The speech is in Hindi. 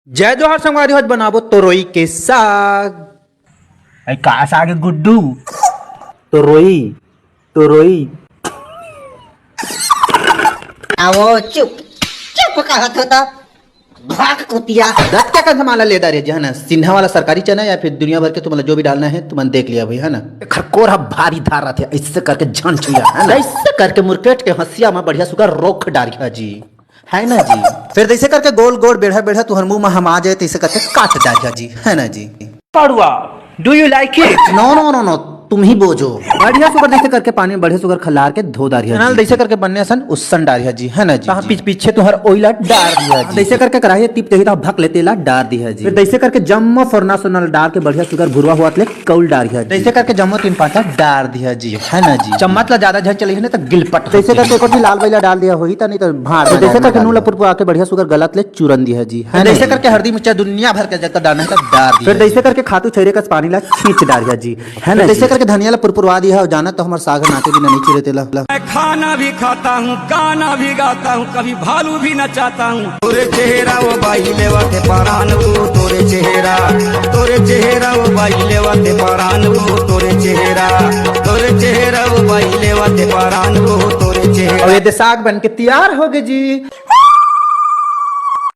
जय जोहार संगवारी आज बनाबो तोरई के साग। अरे का साग है गुड्डू? तोरई तोरई आवो चुप चुप कहत होता भाग कुतिया। दत क्या कर संभाला ले दारे है ना, सिन्हा वाला सरकारी चना या फिर दुनिया भर के तुम्हारा जो भी डालना है तुमने देख लिया भाई है ना। खरकोरा भारी धारा थे, ऐसे करके झन छुया है ना। ऐसे करके मुरकेट के हंसिया में बढ़िया सुगर रोक डारिया जी है ना जी। फिर ऐसे करके गोल गोल बेढ़ा बेढ़ा तुहर मुंह में हम आ जाए तो ऐसे करके काट डारिया जी है ना जी। पड़ुआ do you like it? No no no no तुम ही बोझो। बढ़िया सुगर जैसे करके पानी में बढ़िया सुगर खलार के धो दारिया जी। जैसे करके बनने सन उसन डारिया जी है ना जी। पीछे तुहर ओइला डार दिया जी। जैसे करके कढ़ाई टिप देही तो भक लेते ला डार दिया जी। फिर जैसे करके जम्मो फोरना सोनल डार के बढ़िया सुगर भुरवा हुआ ले कौल डारिया जी। जैसे करके जम्मो 3-5 डार दिया जी है ना जी। चम्मच ला ज्यादा झल चली है ना तो गिलपट। जैसे करके कोटी लाल बैला डाल दिया होई तो नहीं तो भाड़। जैसे करके नूला पुरपुआ के बढ़िया सुगर गलत ले चूरन दिया जी है। जैसे करके हल्दी मिर्चा दुनिया भर के जगह डालना है डार दिया। फिर जैसे करके खातू छैरे का पानी ला खींच डारिया जी है ना। जैसे करके धनिया ला पुरपुरवा दिया हो जाना तो हमारे साग नाते भी नहीं चिरे तेला। मैं खाना भी खाता हूँ, गाना भी गाता हूँ, कभी भालू भी नचाता हूँ। तोरे चेहरा वो बाई लेवाते परान वो, तोरे चेहरा वो बाई लेवाते परान वो, तोरे चेहरा वो बाई लेवाते परान वो, तोरे चेहरा। और ये साग बन के तैयार हो गए जी।